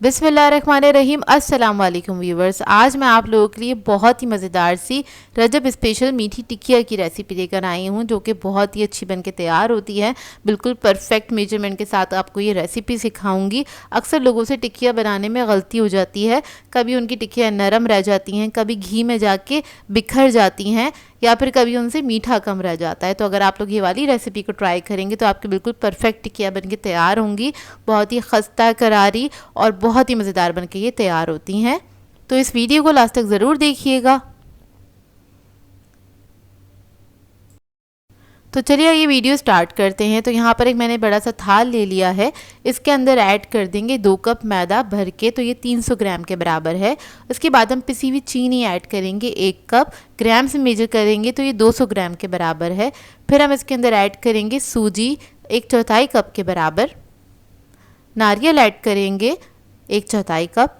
बिस्मिल्लाहिर्रहमानिर्रहीम। अस्सलाम वालेकुम व्यूवर्स। आज मैं आप लोगों के लिए बहुत ही मज़ेदार सी रजब स्पेशल मीठी टिकिया की रेसिपी लेकर आई हूँ, जो कि बहुत ही अच्छी बनके तैयार होती है। बिल्कुल परफेक्ट मेजरमेंट के साथ आपको ये रेसिपी सिखाऊंगी। अक्सर लोगों से टिकिया बनाने में गलती हो जाती है, कभी उनकी टिकिया नरम रह जाती हैं, कभी घी में जाके बिखर जाती हैं, या फिर कभी उनसे मीठा कम रह जाता है। तो अगर आप लोग ये वाली रेसिपी को ट्राई करेंगे तो आपकी बिल्कुल परफेक्ट टिकिया बनके तैयार होंगी। बहुत ही खस्ता करारी और बहुत ही मज़ेदार बनके ये तैयार होती हैं। तो इस वीडियो को लास्ट तक ज़रूर देखिएगा। तो चलिए ये वीडियो स्टार्ट करते हैं। तो यहाँ पर एक मैंने बड़ा सा थाल ले लिया है। इसके अंदर ऐड कर देंगे 2 कप मैदा भर के, तो ये 300 ग्राम के बराबर है। उसके बाद हम पिसी हुई चीनी ऐड करेंगे 1 कप। ग्राम से मेजर करेंगे तो ये 200 ग्राम के बराबर है। फिर हम इसके अंदर ऐड करेंगे सूजी 1/4 कप के बराबर। नारियल ऐड करेंगे 1/4 कप।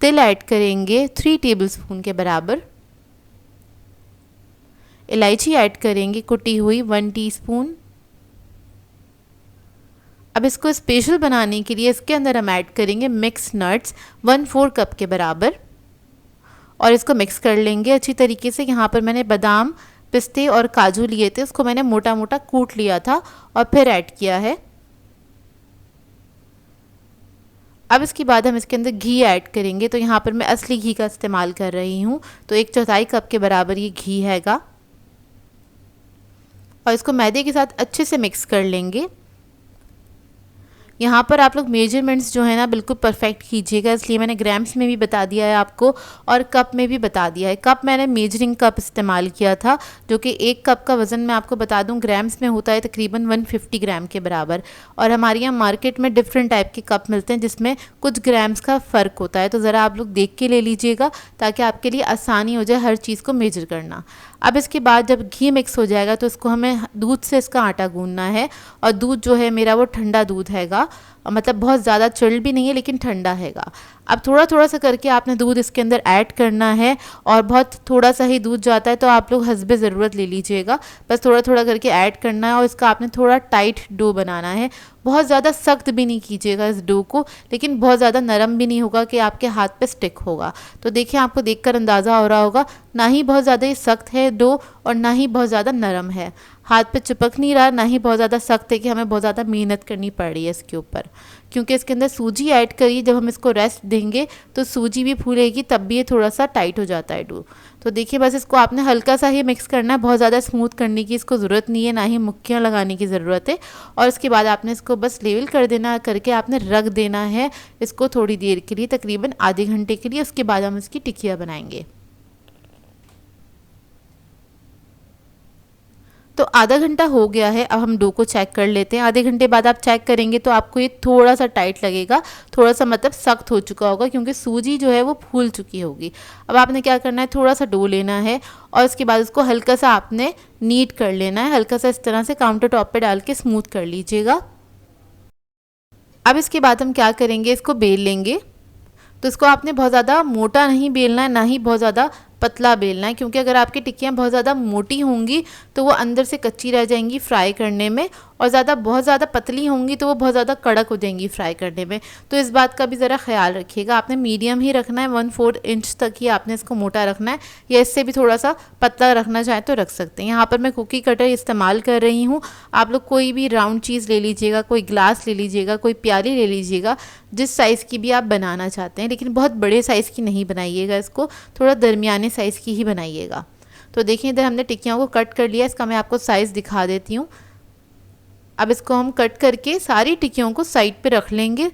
तिल ऐड करेंगे 3 टेबलस्पून के बराबर। इलायची ऐड करेंगे कुटी हुई 1 टीस्पून। अब इसको स्पेशल बनाने के लिए इसके अंदर हम ऐड करेंगे मिक्स नट्स 1/4 कप के बराबर, और इसको मिक्स कर लेंगे अच्छी तरीके से। यहाँ पर मैंने बादाम, पिस्ते और काजू लिए थे, उसको मैंने मोटा मोटा कूट लिया था और फिर ऐड किया है। अब इसके बाद हम इसके अंदर घी ऐड करेंगे। तो यहाँ पर मैं असली घी का इस्तेमाल कर रही हूँ, तो 1/4 कप के बराबर ये घी हैगा, और इसको मैदे के साथ अच्छे से मिक्स कर लेंगे। यहाँ पर आप लोग मेजरमेंट्स जो है ना बिल्कुल परफेक्ट कीजिएगा, इसलिए मैंने ग्राम्स में भी बता दिया है आपको और कप में भी बता दिया है। कप मैंने मेजरिंग कप इस्तेमाल किया था, जो कि 1 कप का वज़न मैं आपको बता दूं ग्राम्स में होता है तकरीबन 150 ग्राम के बराबर। और हमारे यहाँ मार्केट में डिफरेंट टाइप के कप मिलते हैं जिसमें कुछ ग्राम्स का फ़र्क होता है, तो ज़रा आप लोग देख के ले लीजिएगा ताकि आपके लिए आसानी हो जाए हर चीज़ को मेजर करना। अब इसके बाद जब घी मिक्स हो जाएगा तो इसको हमें दूध से इसका आटा गूंदना है, और दूध जो है मेरा वो ठंडा दूध हैगा, मतलब बहुत ज़्यादा चिल्ड भी नहीं है लेकिन ठंडा हैगा। अब थोड़ा थोड़ा सा करके आपने दूध इसके अंदर ऐड करना है, और बहुत थोड़ा सा ही दूध जाता है तो आप लोग हस्बे ज़रूरत ले लीजिएगा। बस थोड़ा थोड़ा करके ऐड करना है, और इसका आपने थोड़ा टाइट डो बनाना है। बहुत ज़्यादा सख्त भी नहीं कीजिएगा इस डो को, लेकिन बहुत ज़्यादा नरम भी नहीं होगा कि आपके हाथ पे स्टिक होगा। तो देखिए आपको देखकर अंदाज़ा हो रहा होगा, ना ही बहुत ज़्यादा ये सख्त है डो और ना ही बहुत ज़्यादा नरम है। हाथ पे चिपक नहीं रहा, ना ही बहुत ज़्यादा सख्त है कि हमें बहुत ज़्यादा मेहनत करनी पड़ रही है इसके ऊपर, क्योंकि इसके अंदर सूजी ऐड करिए। जब हम इसको रेस्ट देंगे तो सूजी भी फूलेगी, तब भी ये थोड़ा सा टाइट हो जाता है डो। तो देखिए बस इसको आपने हल्का सा ही मिक्स करना है, बहुत ज़्यादा स्मूथ करने की इसको ज़रूरत नहीं है, ना ही मुक्कियाँ लगाने की ज़रूरत है। और इसके बाद आपने इसको बस लेवल कर देना, करके आपने रख देना है इसको थोड़ी देर के लिए, तकरीबन आधे घंटे के लिए। उसके बाद हम इसकी टिकिया बनाएंगे। तो आधा घंटा हो गया है, अब हम डो को चेक कर लेते हैं। आधे घंटे बाद आप चेक करेंगे तो आपको ये थोड़ा सा टाइट लगेगा, थोड़ा सा मतलब सख्त हो चुका होगा, क्योंकि सूजी जो है वो फूल चुकी होगी। अब आपने क्या करना है, थोड़ा सा डो लेना है और उसके बाद उसको हल्का सा आपने नीट कर लेना है। हल्का सा इस तरह से काउंटर टॉप पे डाल के स्मूथ कर लीजिएगा। अब इसके बाद हम क्या करेंगे, इसको बेल लेंगे। तो इसको आपने बहुत ज़्यादा मोटा नहीं बेलना है, ना ही बहुत ज़्यादा पतला बेलना है, क्योंकि अगर आपकी टिक्कियाँ बहुत ज़्यादा मोटी होंगी तो वो अंदर से कच्ची रह जाएंगी फ्राई करने में, और बहुत ज़्यादा पतली होंगी तो वो बहुत ज़्यादा कड़क हो जाएंगी फ्राई करने में। तो इस बात का भी ज़रा ख्याल रखिएगा। आपने मीडियम ही रखना है, 1/4 इंच तक ही आपने इसको मोटा रखना है, या इससे भी थोड़ा सा पतला रखना चाहे तो रख सकते हैं। यहाँ पर मैं कुकी कटर इस्तेमाल कर रही हूँ। आप लोग कोई भी राउंड चीज़ ले लीजिएगा, कोई ग्लास ले लीजिएगा, कोई प्याली ले लीजिएगा, जिस साइज़ की भी आप बनाना चाहते हैं, लेकिन बहुत बड़े साइज़ की नहीं बनाइएगा, इसको थोड़ा दरमियाने साइज़ की ही बनाइएगा। तो देखिए इधर हमने टिक्कियों को कट कर लिया, इसका मैं आपको साइज़ दिखा देती हूँ। अब इसको हम कट करके सारी टिक्कियों को साइड पे रख लेंगे।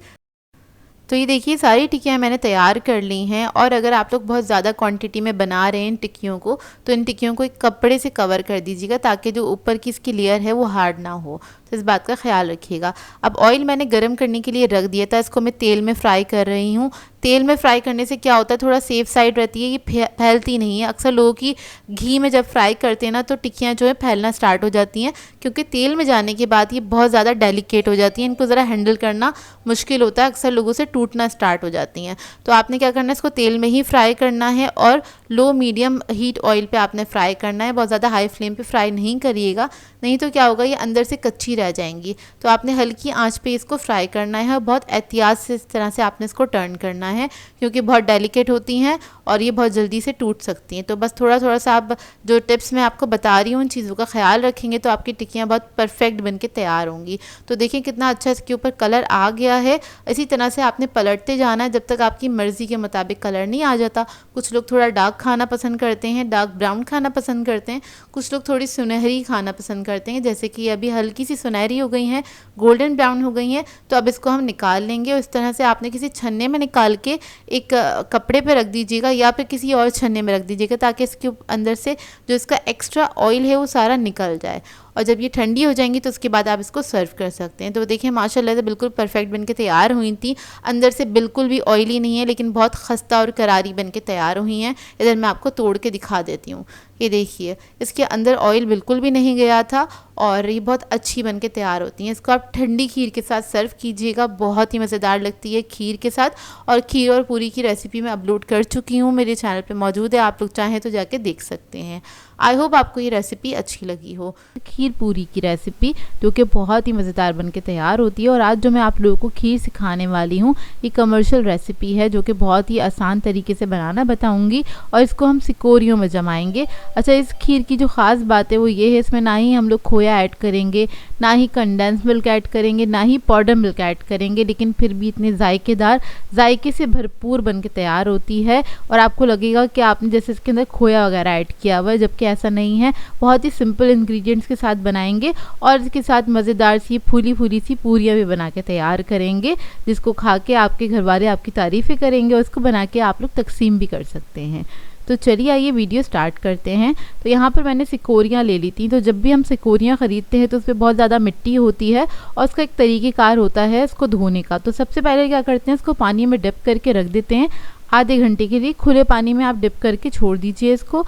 तो ये देखिए सारी टिक्कियाँ मैंने तैयार कर ली हैं, और अगर आप लोग बहुत ज़्यादा क्वांटिटी में बना रहे हैं इन टिक्कियों को, तो इन टिक्कियों को एक कपड़े से कवर कर दीजिएगा, ताकि जो ऊपर की इसकी लेयर है वो हार्ड ना हो। तो इस बात का ख्याल रखिएगा। अब ऑयल मैंने गर्म करने के लिए रख दिया था, इसको मैं तेल में फ्राई कर रही हूँ। तेल में फ्राई करने से क्या होता है, थोड़ा सेफ साइड रहती है, ये फैलती नहीं है। अक्सर लोगों की घी में जब फ्राई करते हैं ना तो टिक्कियाँ जो है फैलना स्टार्ट हो जाती हैं, क्योंकि तेल में जाने के बाद ये बहुत ज़्यादा डेलिकेट हो जाती हैं, इनको ज़रा हैंडल करना मुश्किल होता है, अक्सर लोगों से टूटना स्टार्ट हो जाती हैं। तो आपने क्या करना है, इसको तेल में ही फ्राई करना है, और लो मीडियम हीट ऑयल पे आपने फ्राई करना है। बहुत ज़्यादा हाई फ्लेम पे फ्राई नहीं करिएगा, नहीं तो क्या होगा, ये अंदर से कच्ची रह जाएंगी। तो आपने हल्की आंच पे इसको फ्राई करना है और बहुत एहतियात से इस तरह से आपने इसको टर्न करना है, क्योंकि बहुत डेलिकेट होती हैं और ये बहुत जल्दी से टूट सकती हैं। तो बस थोड़ा थोड़ा सा आप जो टिप्स मैं आपको बता रही हूँ उन चीज़ों का ख्याल रखेंगे तो आपकी टिक्कियाँ बहुत परफेक्ट बन के तैयार होंगी। तो देखिए कितना अच्छा इसके ऊपर कलर आ गया है। इसी तरह से आपने पलटते जाना है जब तक आपकी मर्ज़ी के मुताबिक कलर नहीं आ जाता। कुछ लोग थोड़ा डार्क खाना पसंद करते हैं, डार्क ब्राउन खाना पसंद करते हैं, कुछ लोग थोड़ी सुनहरी खाना पसंद करते हैं, जैसे कि अभी हल्की सी सुनहरी हो गई हैं, गोल्डन ब्राउन हो गई हैं। तो अब इसको हम निकाल लेंगे और इस तरह से आपने किसी छन्ने में निकाल के एक कपड़े पे रख दीजिएगा या फिर किसी और छन्ने में रख दीजिएगा, ताकि इसके अंदर से जो इसका एक्स्ट्रा ऑयल है वो सारा निकल जाए। और जब ये ठंडी हो जाएंगी तो उसके बाद आप इसको सर्व कर सकते हैं। तो देखिए माशाल्लाह से बिल्कुल परफेक्ट बनके तैयार हुई थी, अंदर से बिल्कुल भी ऑयली नहीं है, लेकिन बहुत खस्ता और करारी बनके तैयार हुई हैं। इधर मैं आपको तोड़ के दिखा देती हूँ। ये देखिए इसके अंदर ऑयल बिल्कुल भी नहीं गया था और ये बहुत अच्छी बनके तैयार होती हैं। इसको आप ठंडी खीर के साथ सर्व कीजिएगा, बहुत ही मज़ेदार लगती है खीर के साथ। और खीर और पूरी की रेसिपी मैं अपलोड कर चुकी हूँ, मेरे चैनल पे मौजूद है, आप लोग चाहें तो जाके देख सकते हैं। आई होप आपको ये रेसिपी अच्छी लगी हो। खीर पूरी की रेसिपी जो कि बहुत ही मज़ेदार बनके तैयार होती है। और आज जो मैं आप लोगों को खीर सिखाने वाली हूँ ये कमर्शियल रेसिपी है जो कि बहुत ही आसान तरीके से बनाना बताऊँगी और इसको हम सिकोरियों में जमाएंगे। अच्छा, इस खीर की जो ख़ास बात है वो ये है, इसमें ना ही हम लोग खोया ऐड करेंगे, ना ही कंडेंस मिल्क ऐड करेंगे, ना ही पाउडर मिल्क ऐड करेंगे, लेकिन फिर भी इतने जायके से भरपूर बनके तैयार होती है। और आपको लगेगा कि आपने जैसे इसके अंदर खोया वगैरह ऐड किया हुआ है, जबकि ऐसा नहीं है। बहुत ही सिंपल इंग्रेडिएंट्स के साथ बनाएंगे और इसके साथ मज़ेदार सी फूली सी पूरियाँ भी बना के तैयार करेंगे, जिसको खा के आपके घर वाले आपकी तारीफ़ें करेंगे और इसको बना के आप लोग तकसीम भी कर सकते हैं। तो चलिए आइए वीडियो स्टार्ट करते हैं। तो यहाँ पर मैंने सिकोरियाँ ले ली थी। तो जब भी हम सिकोरियाँ ख़रीदते हैं तो उसमें बहुत ज़्यादा मिट्टी होती है और उसका एक तरीक़ेकार होता है इसको धोने का। तो सबसे पहले क्या करते हैं, इसको पानी में डिप करके रख देते हैं आधे घंटे के लिए। खुले पानी में आप डिप करके छोड़ दीजिए इसको।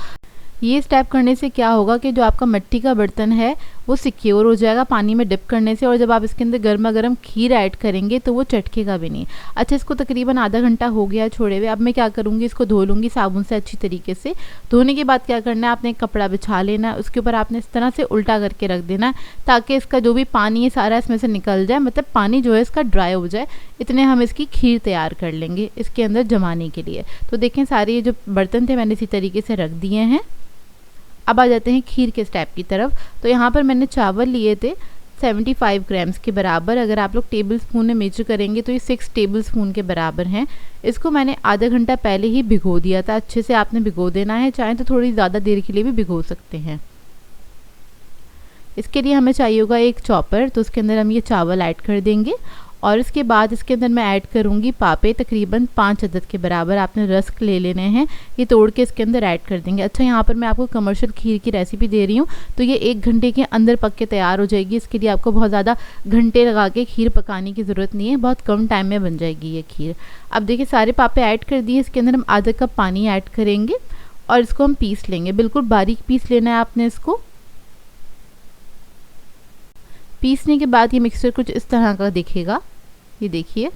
ये स्टेप करने से क्या होगा कि जो आपका मिट्टी का बर्तन है वो सिक्योर हो जाएगा पानी में डिप करने से, और जब आप इसके अंदर गर्मा गर्म खीर ऐड करेंगे तो वो चटकेगा भी नहीं। अच्छा, इसको तकरीबन आधा घंटा हो गया छोड़े हुए। अब मैं क्या करूँगी, इसको धो लूँगी साबुन से अच्छी तरीके से। धोने के बाद क्या करना है, आपने एक कपड़ा बिछा लेना है, उसके ऊपर आपने इस तरह से उल्टा करके रख देना है ताकि इसका जो भी पानी है सारा इसमें से निकल जाए, मतलब पानी जो है इसका ड्राई हो जाए। इतने हम इसकी खीर तैयार कर लेंगे इसके अंदर जमाने के लिए। तो देखें सारे ये जो बर्तन थे मैंने इसी तरीके से रख दिए हैं। अब आ जाते हैं खीर के स्टेप की तरफ। तो यहाँ पर मैंने चावल लिए थे 75 ग्राम्स के बराबर। अगर आप लोग टेबल स्पून में मेजर करेंगे तो ये 6 टेबल स्पून के बराबर हैं। इसको मैंने आधा घंटा पहले ही भिगो दिया था। अच्छे से आपने भिगो देना है, चाहे तो थोड़ी ज़्यादा देर के लिए भी भिगो सकते हैं। इसके लिए हमें चाहिए होगा एक चॉपर, तो उसके अंदर हम ये चावल ऐड कर देंगे और इसके बाद इसके अंदर मैं ऐड करूँगी पापे, तकरीबन 5 अदद के बराबर आपने रस्क ले लेने हैं, ये तोड़ के इसके अंदर ऐड कर देंगे। अच्छा, यहाँ पर मैं आपको कमर्शियल खीर की रेसिपी दे रही हूँ तो ये 1 घंटे के अंदर पक के तैयार हो जाएगी। इसके लिए आपको बहुत ज़्यादा घंटे लगा के खीर पकाने की ज़रूरत नहीं है, बहुत कम टाइम में बन जाएगी ये खीर। अब देखिए सारे पापे ऐड कर दिए, इसके अंदर हम आधा कप पानी ऐड करेंगे और इसको हम पीस लेंगे। बिल्कुल बारीक पीस लेना है आपने इसको। पीसने के बाद ये मिक्सचर कुछ इस तरह का दिखेगा, ये देखिए।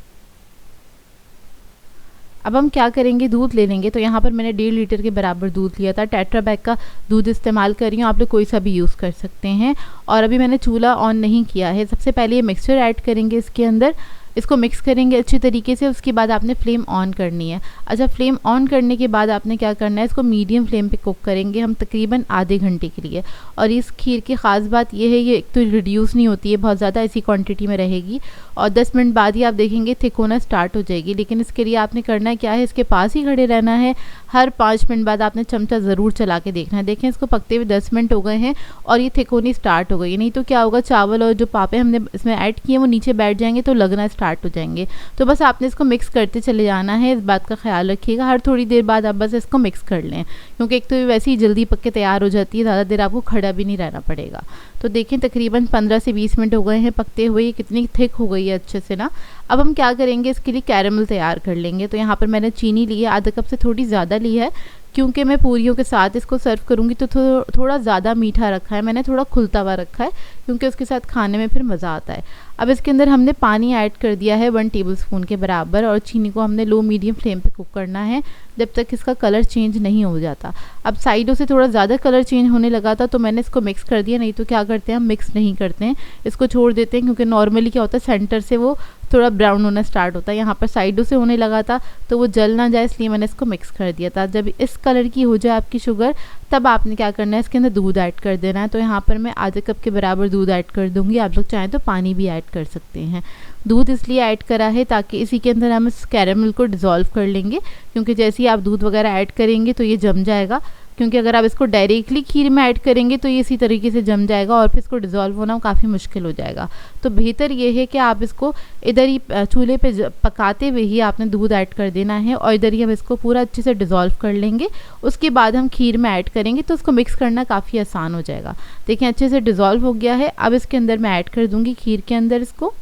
अब हम क्या करेंगे, दूध ले लेंगे। तो यहाँ पर मैंने 1.5 लीटर के बराबर दूध लिया था। टेट्रा पैक का दूध इस्तेमाल कर रही हूँ, आप लोग कोई सा भी यूज़ कर सकते हैं। और अभी मैंने चूल्हा ऑन नहीं किया है। सबसे पहले ये मिक्सचर ऐड करेंगे इसके अंदर, इसको मिक्स करेंगे अच्छी तरीके से। उसके बाद आपने फ्लेम ऑन करनी है। अच्छा, फ्लेम ऑन करने के बाद आपने क्या करना है, इसको मीडियम फ्लेम पे कुक करेंगे हम तकरीबन आधे घंटे के लिए। और इस खीर की ख़ास बात ये है, ये एक तो रिड्यूस नहीं होती है बहुत ज़्यादा, इसी क्वांटिटी में रहेगी और 10 मिनट बाद ही आप देखेंगे थिक होना स्टार्ट हो जाएगी। लेकिन इसके लिए आपने करना क्या है, इसके पास ही खड़े रहना है। हर 5 मिनट बाद आपने चमचा ज़रूर चला के देखना है। देखें इसको पकते हुए 10 मिनट हो गए हैं और ये थिक होनी स्टार्ट हो गई। नहीं तो क्या होगा, चावल और जो पापे हमने इसमें ऐड किए वो नीचे बैठ जाएंगे तो लगना स्टार्ट हो जाएंगे। तो बस आपने इसको मिक्स करते चले जाना है, इस बात का ख्याल रखिएगा। हर थोड़ी देर बाद आप बस इसको मिक्स कर लें, क्योंकि एक तो ये वैसे ही जल्दी पक के तैयार हो जाती है, ज़्यादा देर आपको खड़ा भी नहीं रहना पड़ेगा। तो देखें तकरीबन 15 से 20 मिनट हो गए हैं पकते हुए, ये कितनी थिक हो गई है अच्छे से ना। अब हम क्या करेंगे, इसके लिए कैरेमल तैयार कर लेंगे। तो यहाँ पर मैंने चीनी ली है, आधा कप से थोड़ी ज़्यादा ली है। क्योंकि मैं पूरियों के साथ इसको सर्व करूँगी तो थोड़ा ज़्यादा मीठा रखा है मैंने, थोड़ा खुलता हुआ रखा है क्योंकि उसके साथ खाने में फिर मज़ा आता है। अब इसके अंदर हमने पानी ऐड कर दिया है 1 टेबलस्पून के बराबर और चीनी को हमने लो मीडियम फ्लेम पे कुक करना है जब तक इसका कलर चेंज नहीं हो जाता। अब साइडों से थोड़ा ज़्यादा कलर चेंज होने लगा था तो मैंने इसको मिक्स कर दिया, नहीं तो क्या करते हैं हम मिक्स नहीं करते हैं, इसको छोड़ देते हैं क्योंकि नॉर्मली क्या होता है सेंटर से वो थोड़ा ब्राउन होना स्टार्ट होता है, यहाँ पर साइडों से होने लगा था तो वो जल ना जाए इसलिए मैंने इसको मिक्स कर दिया था। जब इस कलर की हो जाए आपकी शुगर तब आपने क्या करना है इसके अंदर दूध ऐड कर देना है। तो यहाँ पर मैं आधे कप के बराबर दूध ऐड कर दूँगी, आप लोग चाहें तो पानी भी ऐड कर सकते हैं। दूध इसलिए ऐड करा है ताकि इसी के अंदर हम इस कैरेमल को डिज़ोल्व कर लेंगे, क्योंकि जैसे ही आप दूध वगैरह ऐड करेंगे तो ये जम जाएगा, क्योंकि अगर आप इसको डायरेक्टली खीर में ऐड करेंगे तो ये इसी तरीके से जम जाएगा और फिर इसको डिज़ोल्व होना काफ़ी मुश्किल हो जाएगा। तो बेहतर ये है कि आप इसको इधर ही चूल्हे पे पकाते हुए ही आपने दूध ऐड कर देना है और इधर ही हम इसको पूरा अच्छे से डिज़ोल्व कर लेंगे। उसके बाद हम खीर में ऐड करेंगे तो उसको मिक्स करना काफ़ी आसान हो जाएगा। देखें अच्छे से डिज़ोल्व हो गया है। अब इसके अंदर मैं ऐड कर दूँगी खीर के अंदर इसको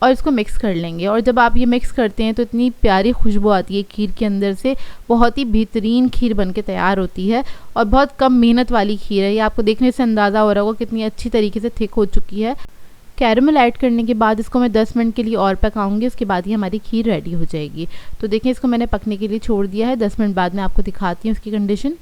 और इसको मिक्स कर लेंगे। और जब आप ये मिक्स करते हैं तो इतनी प्यारी खुशबू आती है खीर के अंदर से, बहुत ही बेहतरीन खीर बनके तैयार होती है और बहुत कम मेहनत वाली खीर है। ये आपको देखने से अंदाज़ा हो रहा होगा कितनी अच्छी तरीके से थिक हो चुकी है। कैरेमल ऐड करने के बाद इसको मैं 10 मिनट के लिए और पकाऊंगी, उसके बाद ही हमारी खीर रेडी हो जाएगी। तो देखें इसको मैंने पकने के लिए छोड़ दिया है, 10 मिनट बाद मैं आपको दिखाती हूँ उसकी कंडीशन।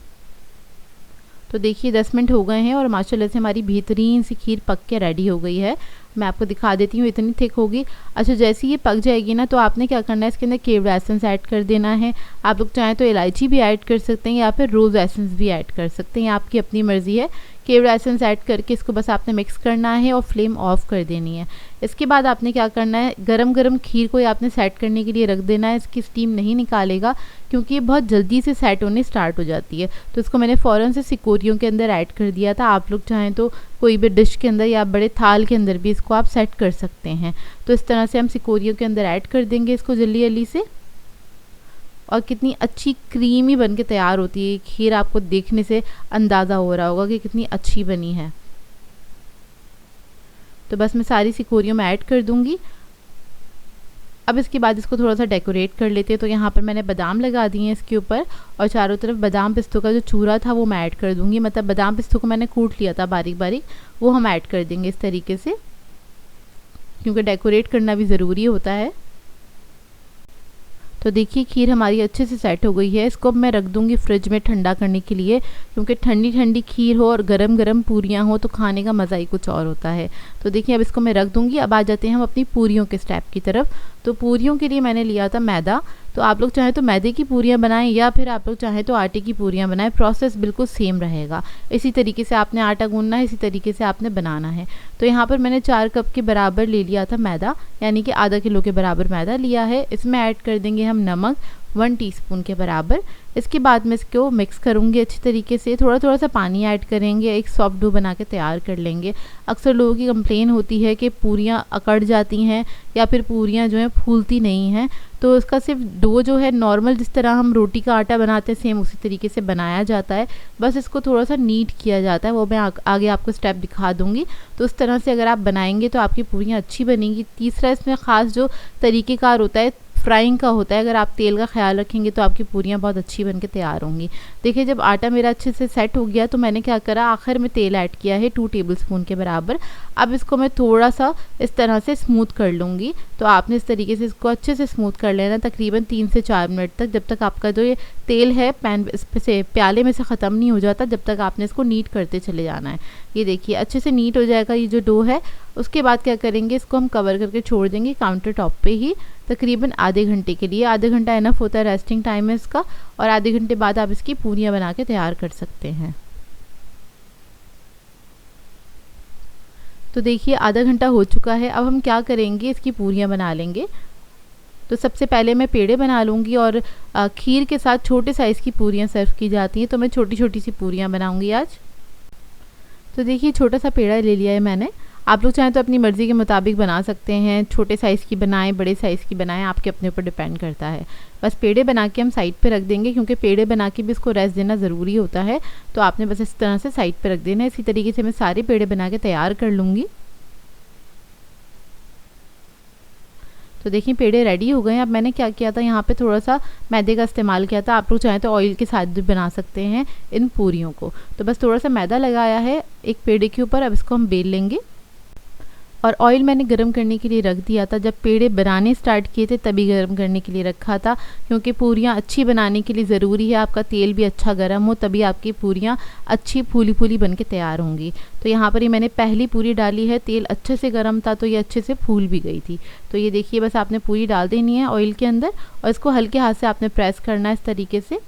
तो देखिए 10 मिनट हो गए हैं और माशाल्लाह से हमारी बेहतरीन सी खीर पक के रेडी हो गई है। मैं आपको दिखा देती हूँ, इतनी थिक होगी। अच्छा जैसे ये पक जाएगी ना तो आपने क्या करना है इसके अंदर केवड़ा एसेंस ऐड कर देना है। आप लोग चाहें तो इलायची भी ऐड कर सकते हैं या फिर रोज़ एसेंस भी ऐड कर सकते हैं, आपकी अपनी मर्ज़ी है। केवड़ा एसेंस ऐड करके इसको बस आपने मिक्स करना है और फ्लेम ऑफ कर देनी है। इसके बाद आपने क्या करना है, गरम गरम खीर को आपने सेट करने के लिए रख देना है। इसकी स्टीम नहीं निकालेगा क्योंकि ये बहुत जल्दी से सेट होने स्टार्ट हो जाती है। तो इसको मैंने फ़ौरन से सिकोरियों के अंदर ऐड कर दिया था। आप लोग चाहें तो कोई भी डिश के अंदर या बड़े थाल के अंदर भी इसको आप सेट कर सकते हैं। तो इस तरह से हम सिकोरियों के अंदर ऐड कर देंगे इसको जल्दी जल्दी से। और कितनी अच्छी क्रीमी बन के तैयार होती है खीर, आपको देखने से अंदाज़ा हो रहा होगा कि कितनी अच्छी बनी है। तो बस मैं सारी सिकोरियों में ऐड कर दूंगी। अब इसके बाद इसको थोड़ा सा डेकोरेट कर लेते हैं। तो यहाँ पर मैंने बादाम लगा दिए हैं इसके ऊपर और चारों तरफ बादाम पिस्तों का जो चूरा था वो मैं ऐड कर दूंगी। मतलब बादाम पिस्तों को मैंने कूट लिया था बारीक बारीक, वो हम ऐड कर देंगे इस तरीके से, क्योंकि डेकोरेट करना भी ज़रूरी होता है। तो देखिए खीर हमारी अच्छे से सेट हो गई है। इसको अब मैं रख दूंगी फ्रिज में ठंडा करने के लिए, क्योंकि ठंडी ठंडी खीर हो और गरम गरम पूरियाँ हो तो खाने का मज़ा ही कुछ और होता है। तो देखिए अब इसको मैं रख दूंगी। अब आ जाते हैं हम अपनी पूरियों के स्टेप की तरफ। तो पूरियों के लिए मैंने लिया था मैदा। तो आप लोग चाहें तो मैदे की पूरियाँ बनाएं या फिर आप लोग चाहें तो आटे की पूरियाँ बनाएं, प्रोसेस बिल्कुल सेम रहेगा। इसी तरीके से आपने आटा गूंदना है, इसी तरीके से आपने बनाना है। तो यहाँ पर मैंने 4 कप के बराबर ले लिया था मैदा, यानी कि आधा किलो के बराबर मैदा लिया है। इसमें ऐड कर देंगे हम नमक 1 टीस्पून के बराबर। इसके बाद मैं इसको मिक्स करूँगी अच्छी तरीके से, थोड़ा थोड़ा सा पानी ऐड करेंगे, एक सॉफ्ट डो बना के तैयार कर लेंगे। अक्सर लोगों की कंप्लेन होती है कि पूरियाँ अकड़ जाती हैं या फिर पूरियाँ जो हैं फूलती नहीं हैं। तो इसका सिर्फ डो जो है नॉर्मल जिस तरह हम रोटी का आटा बनाते हैं सेम उसी तरीके से बनाया जाता है, बस इसको थोड़ा सा नीट किया जाता है। वो मैं आगे आपको स्टेप दिखा दूँगी। तो उस तरह से अगर आप बनाएंगे तो आपकी पूरियाँ अच्छी बनेंगी। तीसरा इसमें ख़ास जो तरीक़ेकार होता है फ्राइंग का होता है, अगर आप तेल का ख्याल रखेंगे तो आपकी पूरियाँ बहुत अच्छी बनके तैयार होंगी। देखिए जब आटा मेरा अच्छे से सेट हो गया तो मैंने क्या करा, आखिर में तेल ऐड किया है 2 टेबलस्पून के बराबर। अब इसको मैं थोड़ा सा इस तरह से स्मूथ कर लूँगी। तो आपने इस तरीके से इसको अच्छे से स्मूथ कर लेना तकरीबन 3 से 4 मिनट तक, जब तक आपका जो ये तेल है पैन से प्याले में से ख़त्म नहीं हो जाता, जब तक आपने इसको नीट करते चले जाना है। ये देखिए अच्छे से नीट हो जाएगा ये जो डो है। उसके बाद क्या करेंगे, इसको हम कवर करके छोड़ देंगे काउंटर टॉप पे ही तकरीबन आधे घंटे के लिए। आधे घंटा इनफ होता है, रेस्टिंग टाइम है इसका। और आधे घंटे बाद आप इसकी पूरियाँ बना के तैयार कर सकते हैं। तो देखिए आधा घंटा हो चुका है। अब हम क्या करेंगे, इसकी पूरियाँ बना लेंगे। तो सबसे पहले मैं पेड़े बना लूँगी और खीर के साथ छोटे साइज़ की पूरियाँ सर्व की जाती हैं, तो मैं छोटी छोटी सी पूरियाँ बनाऊँगी आज। तो देखिए छोटा सा पेड़ा ले लिया है मैंने। आप लोग चाहें तो अपनी मर्ज़ी के मुताबिक बना सकते हैं, छोटे साइज़ की बनाएं, बड़े साइज़ की बनाएं, आपके अपने ऊपर डिपेंड करता है। बस पेड़े बना के हम साइड पे रख देंगे, क्योंकि पेड़े बना के भी इसको रेस्ट देना ज़रूरी होता है। तो आपने बस इस तरह से साइड पे रख देना है। इसी तरीके से मैं सारे पेड़े बना के तैयार कर लूँगी। तो देखिए पेड़े रेडी हो गए हैं। अब मैंने क्या किया था, यहाँ पे थोड़ा सा मैदे का इस्तेमाल किया था। आप लोग चाहें तो ऑयल के साथ भी बना सकते हैं इन पूरियों को। तो बस थोड़ा सा मैदा लगाया है एक पेड़े के ऊपर। अब इसको हम बेल लेंगे और ऑयल मैंने गरम करने के लिए रख दिया था। जब पेड़े बनाने स्टार्ट किए थे तभी गरम करने के लिए रखा था, क्योंकि पूरियाँ अच्छी बनाने के लिए ज़रूरी है आपका तेल भी अच्छा गरम हो, तभी आपकी पूरियाँ अच्छी फूली फूली बन के तैयार होंगी। तो यहाँ पर ही मैंने पहली पूरी डाली है, तेल अच्छे से गर्म था तो ये अच्छे से फूल भी गई थी। तो ये देखिए बस आपने पूरी डाल देनी है ऑयल के अंदर और इसको हल्के हाथ से आपने प्रेस करना है इस तरीके से,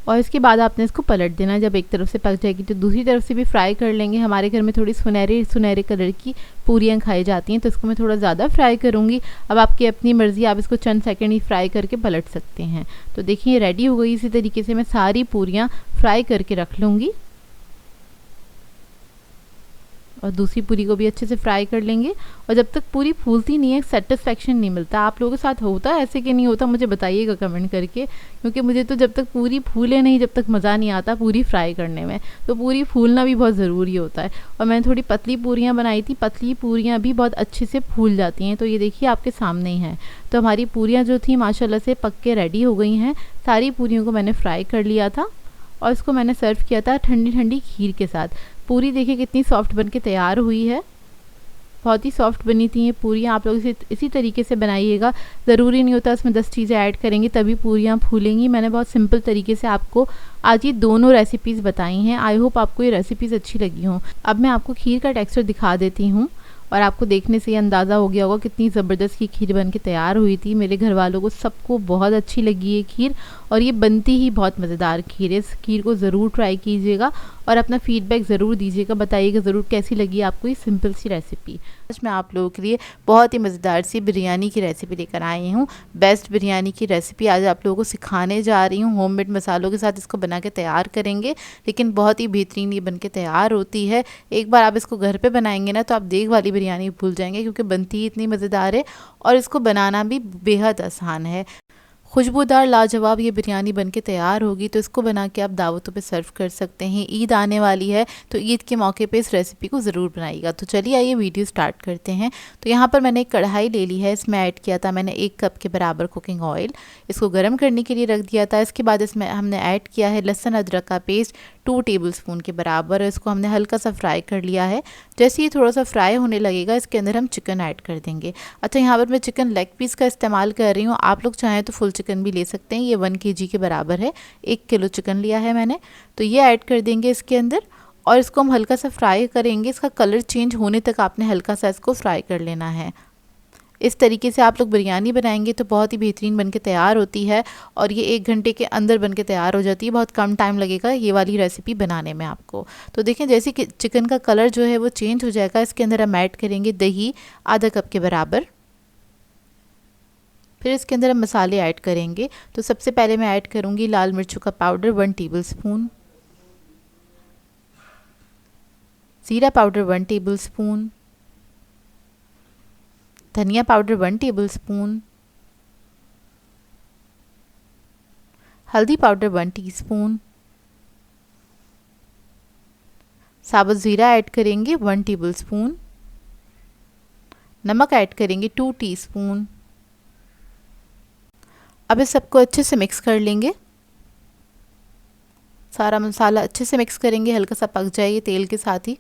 और इसके बाद आपने इसको पलट देना है। जब एक तरफ से पक जाएगी तो दूसरी तरफ से भी फ्राई कर लेंगे। हमारे घर में थोड़ी सुनहरे सुनहरे कलर की पूरियाँ खाई जाती हैं, तो इसको मैं थोड़ा ज़्यादा फ्राई करूँगी। अब आपकी अपनी मर्ज़ी, आप इसको चंद सेकंड ही फ्राई करके पलट सकते हैं। तो देखिए रेडी हो गई। इसी तरीके से मैं सारी पूरियाँ फ्राई करके रख लूँगी और दूसरी पूरी को भी अच्छे से फ्राई कर लेंगे। और जब तक पूरी फूलती नहीं है सेटिस्फेक्शन नहीं मिलता। आप लोगों के साथ होता है ऐसे कि नहीं होता, मुझे बताइएगा कमेंट करके, क्योंकि मुझे तो जब तक पूरी फूले नहीं जब तक मज़ा नहीं आता पूरी फ्राई करने में। तो पूरी फूलना भी बहुत ज़रूरी होता है। और मैंने थोड़ी पतली पूरियाँ बनाई थी, पतली पूरियाँ भी बहुत अच्छे से फूल जाती हैं। तो ये देखिए आपके सामने ही है। तो हमारी पूरियाँ जो थी माशाल्लाह से पक के रेडी हो गई हैं। सारी पूरियों को मैंने फ्राई कर लिया था और इसको मैंने सर्व किया था ठंडी ठंडी खीर के साथ। पूरी देखिए कितनी सॉफ्ट बन के तैयार हुई है, बहुत ही सॉफ्ट बनी थी ये पूरियाँ। आप लोग इसी तरीके से बनाइएगा। ज़रूरी नहीं होता इसमें 10 चीज़ें ऐड करेंगी तभी पूरियाँ फूलेंगी। मैंने बहुत सिंपल तरीके से आपको आज ये दोनों रेसिपीज़ बताई हैं। आई होप आपको ये रेसिपीज़ अच्छी लगी हों। अब मैं आपको खीर का टेक्सचर दिखा देती हूँ और आपको देखने से ये अंदाज़ा हो गया होगा कितनी ज़बरदस्त की खीर बन के तैयार हुई थी। मेरे घर वालों को सबको बहुत अच्छी लगी ये खीर और ये बनती ही बहुत मज़ेदार खीर है। इस खीर को ज़रूर ट्राई कीजिएगा और अपना फीडबैक ज़रूर दीजिएगा, बताइएगा ज़रूर कैसी लगी आपको ये सिंपल सी रेसिपी। आज मैं आप लोगों के लिए बहुत ही मज़ेदार सी बिरयानी की रेसिपी लेकर आई हूँ। बेस्ट बिरयानी की रेसिपी आज आप लोगों को सिखाने जा रही हूँ। होममेड मसालों के साथ इसको बना के तैयार करेंगे, लेकिन बहुत ही बेहतरीन ये बन के तैयार होती है। एक बार आप इसको घर पे बनाएंगे ना तो आप देग वाली बिरयानी भूल जाएंगे, क्योंकि बनती ही इतनी मज़ेदार है और इसको बनाना भी बेहद आसान है। खुशबूदार लाजवाब ये बिरयानी बनके तैयार होगी तो इसको बना के आप दावतों पे सर्व कर सकते हैं। ईद आने वाली है तो ईद के मौके पे इस रेसिपी को ज़रूर बनाइएगा। तो चलिए आइए वीडियो स्टार्ट करते हैं। तो यहाँ पर मैंने एक कढ़ाई ले ली है, इसमें ऐड किया था मैंने 1 कप के बराबर कुकिंग ऑयल। इसको गर्म करने के लिए रख दिया था। इसके बाद इसमें हमने ऐड किया है लहसुन अदरक का पेस्ट 2 टेबलस्पून के बराबर। इसको हमने हल्का सा फ्राई कर लिया है। जैसे ही थोड़ा सा फ्राई होने लगेगा इसके अंदर हम चिकन ऐड कर देंगे। अच्छा, यहाँ पर मैं चिकन लेग पीस का इस्तेमाल कर रही हूँ, आप लोग चाहें तो फुल चिकन भी ले सकते हैं। ये 1 kg के बराबर है, 1 किलो चिकन लिया है मैंने। तो ये ऐड कर देंगे इसके अंदर और इसको हम हल्का सा फ्राई करेंगे। इसका कलर चेंज होने तक आपने हल्का सा इसको फ्राई कर लेना है। इस तरीके से आप लोग बिरयानी बनाएंगे तो बहुत ही बेहतरीन बनके तैयार होती है और ये 1 घंटे के अंदर बनके तैयार हो जाती है। बहुत कम टाइम लगेगा ये वाली रेसिपी बनाने में आपको। तो देखें जैसे कि चिकन का कलर जो है वो चेंज हो जाएगा, इसके अंदर हम ऐड करेंगे दही आधा कप के बराबर। फिर इसके अंदर हम मसाले ऐड करेंगे। तो सबसे पहले मैं ऐड करूँगी लाल मिर्चों का पाउडर 1 टेबलस्पून, ज़ीरा पाउडर 1 टेबलस्पून, धनिया पाउडर 1 टेबलस्पून, हल्दी पाउडर 1 टीस्पून, साबुत ज़ीरा ऐड करेंगे 1 टेबलस्पून, नमक ऐड करेंगे 2 टीस्पून। अब इस सबको अच्छे से मिक्स कर लेंगे। सारा मसाला अच्छे से मिक्स करेंगे, हल्का सा पक जाए ये तेल के साथ ही।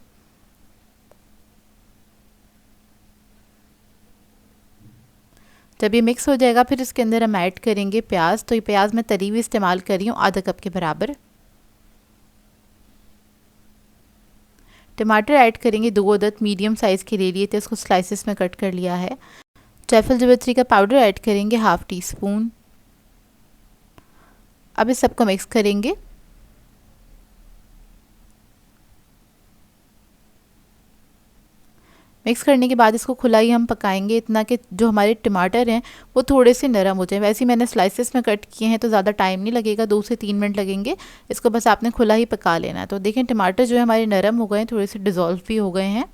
जब ये मिक्स हो जाएगा फिर इसके अंदर हम ऐड करेंगे प्याज। तो ये प्याज मैं तली हुई इस्तेमाल कर रही हूँ आधा कप के बराबर। टमाटर ऐड करेंगे 2 अदद मीडियम साइज़ के ले लिए थे, इसको स्लाइसेस में कट कर लिया है। जायफल जावित्री का पाउडर ऐड करेंगे 1/2 टीस्पून। अब इस सबको मिक्स करेंगे। मिक्स करने के बाद इसको खुला ही हम पकाएंगे, इतना कि जो हमारे टमाटर हैं वो थोड़े से नरम हो जाए। वैसे ही मैंने स्लाइसेस में कट किए हैं तो ज़्यादा टाइम नहीं लगेगा, 2 से 3 मिनट लगेंगे। इसको बस आपने खुला ही पका लेना है। तो देखें टमाटर जो है हमारे नरम हो गए हैं, थोड़े से डिज़ोल्व भी हो गए हैं।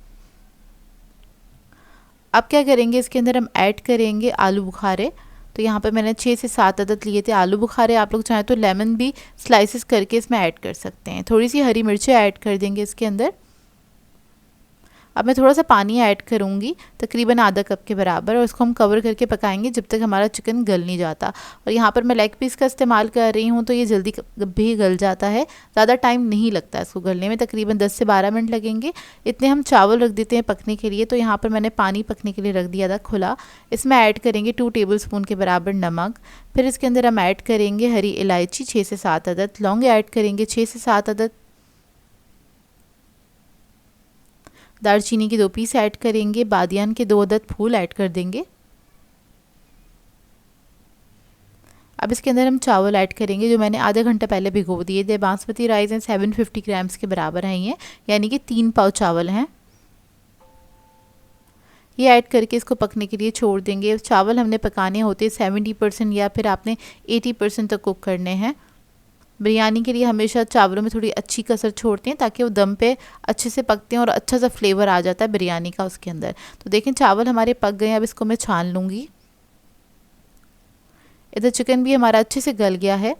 अब क्या करेंगे, इसके अंदर हम ऐड करेंगे आलू बुखारे। तो यहाँ पर मैंने 6 से 7 अदद लिए थे आलू बुखारे। आप लोग चाहें तो लेमन भी स्लाइसेस करके इसमें ऐड कर सकते हैं। थोड़ी सी हरी मिर्चें ऐड कर देंगे इसके अंदर। अब मैं थोड़ा सा पानी ऐड करूँगी, तकरीबन आधा कप के बराबर, और इसको हम कवर करके पकाएंगे जब तक हमारा चिकन गल नहीं जाता। और यहाँ पर मैं लेग पीस का इस्तेमाल कर रही हूँ, तो ये जल्दी भी गल जाता है, ज़्यादा टाइम नहीं लगता इसको गलने में, तकरीबन 10 से 12 मिनट लगेंगे। इतने हम चावल रख देते हैं पकने के लिए। तो यहाँ पर मैंने पानी पकने के लिए रख दिया था खुला। इसमें ऐड करेंगे 2 टेबलस्पून के बराबर नमक। फिर इसके अंदर हम ऐड करेंगे हरी इलायची 6 से 7 अदद, लौंग ऐड करेंगे 6 से 7 अदद, दालचीनी के 2 पीस ऐड करेंगे, बादियान के 2 अदद फूल ऐड कर देंगे। अब इसके अंदर हम चावल ऐड करेंगे जो मैंने आधा घंटा पहले भिगो दिए थे। बासमती राइस हैं 750 ग्राम्स के बराबर हैं ये, यानी कि 3 पाव चावल हैं। ये ऐड करके इसको पकने के लिए छोड़ देंगे। चावल हमने पकाने होते 70% या फिर आपने 80% तक कुक करने हैं। बिरयानी के लिए हमेशा चावलों में थोड़ी अच्छी कसर छोड़ते हैं ताकि वो दम पे अच्छे से पकते हैं और अच्छा सा फ्लेवर आ जाता है बिरयानी का उसके अंदर। तो देखें चावल हमारे पक गए हैं, अब इसको मैं छान लूँगी। इधर चिकन भी हमारा अच्छे से गल गया है,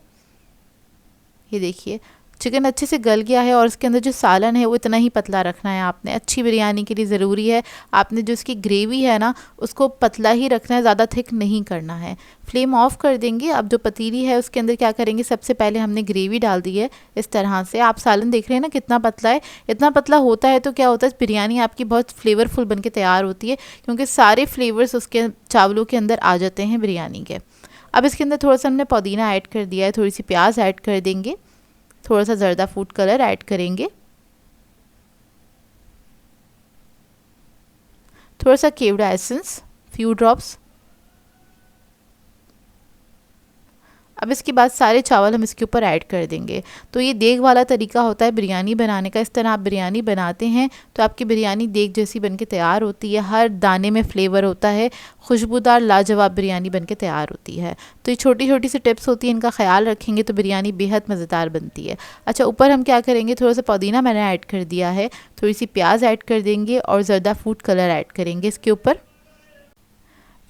ये देखिए चिकन अच्छे से गल गया है। और इसके अंदर जो सालन है वो इतना ही पतला रखना है आपने, अच्छी बिरयानी के लिए ज़रूरी है। आपने जो इसकी ग्रेवी है ना उसको पतला ही रखना है, ज़्यादा थिक नहीं करना है। फ्लेम ऑफ कर देंगे। अब जो पतीली है उसके अंदर क्या करेंगे, सबसे पहले हमने ग्रेवी डाल दी है इस तरह से। आप सालन देख रहे हैं ना कितना पतला है, इतना पतला होता है तो क्या होता है बिरयानी आपकी बहुत फ्लेवरफुल बन के तैयार होती है, क्योंकि सारे फ्लेवर्स उसके चावलों के अंदर आ जाते हैं बिरयानी के। अब इसके अंदर थोड़ा सा हमने पुदीना ऐड कर दिया है, थोड़ी सी प्याज ऐड कर देंगे, थोड़ा सा ज़र्दा फूड कलर ऐड करेंगे, थोड़ा सा केवड़ा एसेंस फ्यू ड्रॉप्स। अब इसके बाद सारे चावल हम इसके ऊपर ऐड कर देंगे। तो ये देग वाला तरीका होता है बिरयानी बनाने का। इस तरह आप बिरयानी बनाते हैं तो आपकी बिरयानी देग जैसी बनके तैयार होती है, हर दाने में फ्लेवर होता है, खुशबूदार लाजवाब बिरयानी बनके तैयार होती है। तो ये छोटी छोटी सी टिप्स होती हैं, इनका ख्याल रखेंगे तो बिरयानी बेहद मज़ेदार बनती है। अच्छा, ऊपर हम क्या करेंगे, थोड़ा सा पुदीना मैंने ऐड कर दिया है, थोड़ी सी प्याज ऐड कर देंगे और ज़र्दा फूड कलर ऐड करेंगे इसके ऊपर।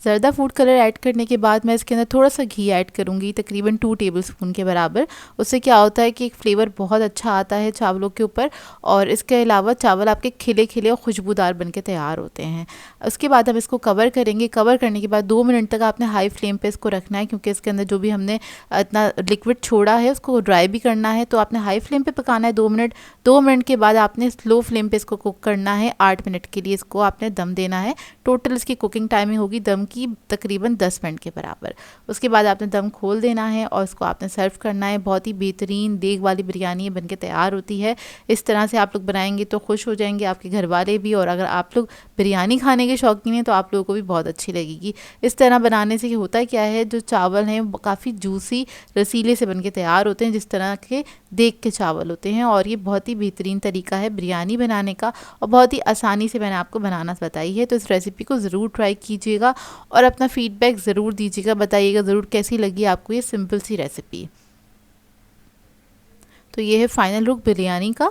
ज़र्दा फूड कलर ऐड करने के बाद मैं इसके अंदर थोड़ा सा घी ऐड करूँगी, तकरीबन 2 टेबलस्पून के बराबर। उससे क्या होता है कि एक फ्लेवर बहुत अच्छा आता है चावलों के ऊपर, और इसके अलावा चावल आपके खिले खिले और खुशबूदार बनके तैयार होते हैं। उसके बाद हम इसको कवर करेंगे। कवर करने के बाद 2 मिनट तक आपने हाई फ्लेम पर इसको रखना है, क्योंकि इसके अंदर जो भी हमने इतना लिक्विड छोड़ा है उसको ड्राई भी करना है। तो आपने हाई फ्लेम पर पकाना है 2 मिनट। 2 मिनट के बाद आपने स्लो फ्लेम पर इसको कुक करना है। 8 मिनट के लिए इसको आपने दम देना है। टोटल इसकी कुकिंग टाइमिंग होगी दम की तकरीबन 10 मिनट के बराबर। उसके बाद आपने दम खोल देना है और इसको आपने सर्व करना है। बहुत ही बेहतरीन देग वाली बिरयानी बनके तैयार होती है। इस तरह से आप लोग बनाएंगे तो खुश हो जाएंगे आपके घर वाले भी, और अगर आप लोग बिरयानी खाने के शौकीन हैं तो आप लोगों को भी बहुत अच्छी लगेगी। इस तरह बनाने से होता क्या है, जो चावल हैं वो काफ़ी जूसी रसीले से बनके तैयार होते हैं, जिस तरह के देग के चावल होते हैं। और ये बहुत ही बेहतरीन तरीका है बिरयानी बनाने का, और बहुत ही आसानी से मैंने आपको बनाना बताई है। तो इस रेसिपी को ज़रूर ट्राई कीजिएगा और अपना फीडबैक ज़रूर दीजिएगा, बताइएगा ज़रूर कैसी लगी आपको ये सिंपल सी रेसिपी। तो ये है फाइनल लुक बिरयानी का।